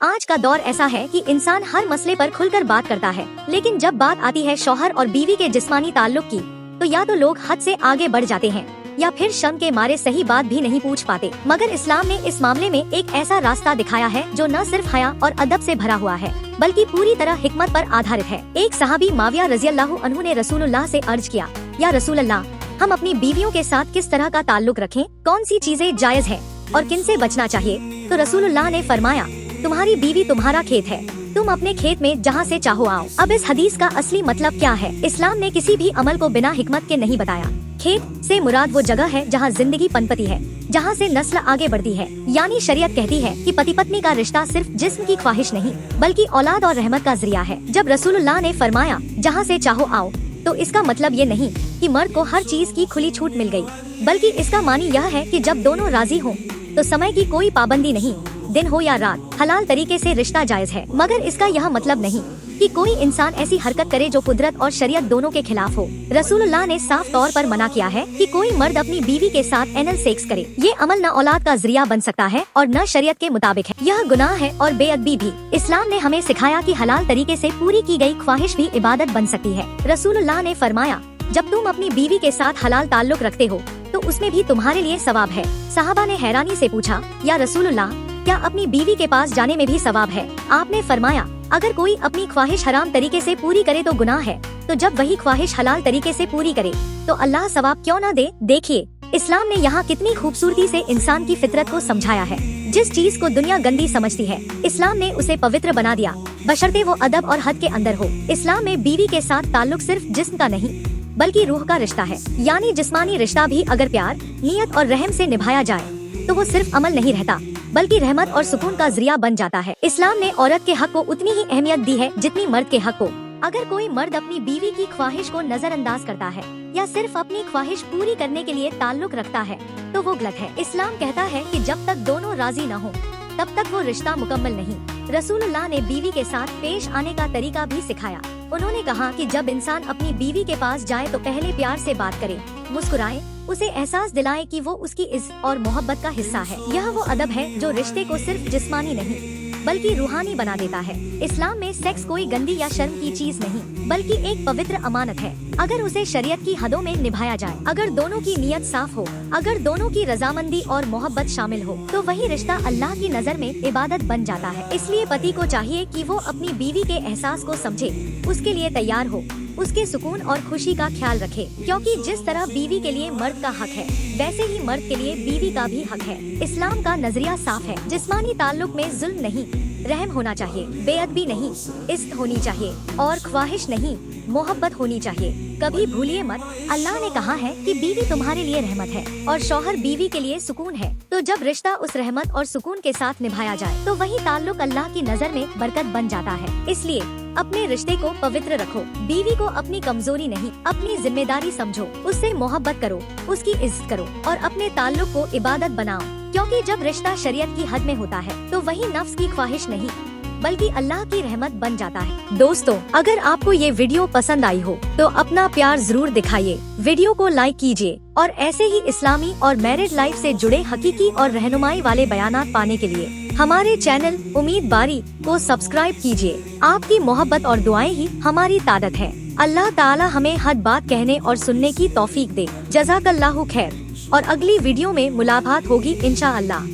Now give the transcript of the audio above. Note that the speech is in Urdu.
آج کا دور ایسا ہے کہ انسان ہر مسئلے پر کھل کر بات کرتا ہے، لیکن جب بات آتی ہے شوہر اور بیوی کے جسمانی تعلق کی تو یا تو لوگ حد سے آگے بڑھ جاتے ہیں یا پھر شرم کے مارے صحیح بات بھی نہیں پوچھ پاتے۔ مگر اسلام نے اس معاملے میں ایک ایسا راستہ دکھایا ہے جو نہ صرف حیا اور ادب سے بھرا ہوا ہے بلکہ پوری طرح حکمت پر آدھارت ہے۔ ایک صحابی معاویہ رضی اللہ عنہ نے رسول اللہ سے عرض کیا، یا رسول اللہ، ہم اپنی بیویوں کے ساتھ کس طرح کا تعلق رکھیں، کون سی چیزیں جائز ہے اور کن سے بچنا چاہیے؟ تو رسول اللہ نے فرمایا، تمہاری بیوی تمہارا کھیت ہے، تم اپنے کھیت میں جہاں سے چاہو آؤ۔ اب اس حدیث کا اصلی مطلب کیا ہے؟ اسلام نے کسی بھی عمل کو بنا حکمت کے نہیں بتایا۔ کھیت سے مراد وہ جگہ ہے جہاں زندگی پنپتی ہے، جہاں سے نسل آگے بڑھتی ہے۔ یعنی شریعت کہتی ہے کہ پتی پتنی کا رشتہ صرف جسم کی خواہش نہیں بلکہ اولاد اور رحمت کا ذریعہ ہے۔ جب رسول اللہ نے فرمایا جہاں سے چاہو آؤ تو اس کا مطلب یہ نہیں کہ مرد کو ہر چیز کی کھلی چھوٹ مل گئی، بلکہ اس کا معنی یہ ہے کہ جب دونوں راضی ہوں تو سمے کی کوئی پابندی نہیں، دن ہو یا رات، حلال طریقے سے رشتہ جائز ہے۔ مگر اس کا یہ مطلب نہیں کہ کوئی انسان ایسی حرکت کرے جو قدرت اور شریعت دونوں کے خلاف ہو۔ رسول اللہ نے صاف طور پر منع کیا ہے کہ کوئی مرد اپنی بیوی کے ساتھ اینل سیکس کرے۔ یہ عمل نہ اولاد کا ذریعہ بن سکتا ہے اور نہ شریعت کے مطابق ہے، یہ گناہ ہے اور بے ادبی بھی۔ اسلام نے ہمیں سکھایا کہ حلال طریقے سے پوری کی گئی خواہش بھی عبادت بن سکتی ہے۔ رسول اللہ نے فرمایا، جب تم اپنی بیوی کے ساتھ حلال تعلق رکھتے ہو تو اس میں بھی تمہارے لیے ثواب ہے۔ صحابہ نے حیرانی سے پوچھا، یا رسول اللہ، کیا اپنی بیوی کے پاس جانے میں بھی ثواب ہے؟ آپ نے فرمایا، اگر کوئی اپنی خواہش حرام طریقے سے پوری کرے تو گناہ ہے، تو جب وہی خواہش حلال طریقے سے پوری کرے تو اللہ ثواب کیوں نہ دے؟ دیکھیے، اسلام نے یہاں کتنی خوبصورتی سے انسان کی فطرت کو سمجھایا ہے۔ جس چیز کو دنیا گندی سمجھتی ہے، اسلام نے اسے پوتر بنا دیا، بشرطے وہ ادب اور حد کے اندر ہو۔ اسلام میں بیوی کے ساتھ تعلق صرف جسم کا نہیں بلکہ روح کا رشتہ ہے۔ یعنی جسمانی رشتہ بھی اگر پیار، نیت اور رحم سے نبھایا جائے تو وہ صرف عمل نہیں رہتا بلکہ رحمت اور سکون کا ذریعہ بن جاتا ہے۔ اسلام نے عورت کے حق کو اتنی ہی اہمیت دی ہے جتنی مرد کے حق کو۔ اگر کوئی مرد اپنی بیوی کی خواہش کو نظر انداز کرتا ہے یا صرف اپنی خواہش پوری کرنے کے لیے تعلق رکھتا ہے تو وہ غلط ہے۔ اسلام کہتا ہے کہ جب تک دونوں راضی نہ ہوں تب تک وہ رشتہ مکمل نہیں۔ رسول اللہ نے بیوی کے ساتھ پیش آنے کا طریقہ بھی سکھایا۔ انہوں نے کہا کہ جب انسان اپنی بیوی کے پاس جائے تو پہلے پیار سے بات کرے، مسکرائے، اسے احساس دلائے کہ وہ اس کی عزت اور محبت کا حصہ ہے۔ یہ وہ ادب ہے جو رشتے کو صرف جسمانی نہیں بلکہ روحانی بنا دیتا ہے۔ اسلام میں سیکس کوئی گندی یا شرم کی چیز نہیں بلکہ ایک پوتر امانت ہے۔ اگر اسے شریعت کی حدوں میں نبھایا جائے، اگر دونوں کی نیت صاف ہو، اگر دونوں کی رضامندی اور محبت شامل ہو تو وہی رشتہ اللہ کی نظر میں عبادت بن جاتا ہے۔ اس لیے پتی کو چاہیے کہ وہ اپنی بیوی کے احساس کو سمجھے، اس کے لیے تیار ہو، اس کے سکون اور خوشی کا خیال رکھے، کیونکہ جس طرح بیوی کے لیے مرد کا حق ہے ویسے ہی مرد کے لیے بیوی کا بھی حق ہے۔ اسلام کا نظریہ صاف ہے، جسمانی تعلق میں ظلم نہیں، رحم ہونا چاہیے، بے ادبی نہیں، عزت ہونی چاہیے اور خواہش نہیں، محبت ہونی چاہیے۔ کبھی بھولیے مت، اللہ نے کہا ہے کہ بیوی تمہارے لیے رحمت ہے اور شوہر بیوی کے لیے سکون ہے۔ تو جب رشتہ اس رحمت اور سکون کے ساتھ نبھایا جائے تو وہی تعلق اللہ کی نظر میں برکت بن جاتا ہے۔ اس لیے اپنے رشتے کو پوتر رکھو، بیوی کو اپنی کمزوری نہیں اپنی ذمہ داری سمجھو، اس سے محبت کرو، اس کی عزت کرو اور اپنے تعلق کو عبادت بناؤ، کیونکہ جب رشتہ شریعت کی حد میں ہوتا ہے تو وہی نفس کی خواہش نہیں بلکہ اللہ کی رحمت بن جاتا ہے۔ دوستو، اگر آپ کو یہ ویڈیو پسند آئی ہو تو اپنا پیار ضرور دکھائیے، ویڈیو کو لائک کیجیے اور ایسے ہی اسلامی اور میرڈ لائف سے جڑے حقیقی اور رہنمائی والے بیانات پانے کے لیے ہمارے چینل امید باری کو سبسکرائب کیجیے۔ آپ کی محبت اور دعائیں ہی ہماری طاقت ہے۔ اللہ تعالی ہمیں حق بات کہنے اور سننے کی توفیق دے۔ جزاک اللہ خیر، اور اگلی ویڈیو میں ملاقات ہوگی انشاءاللہ۔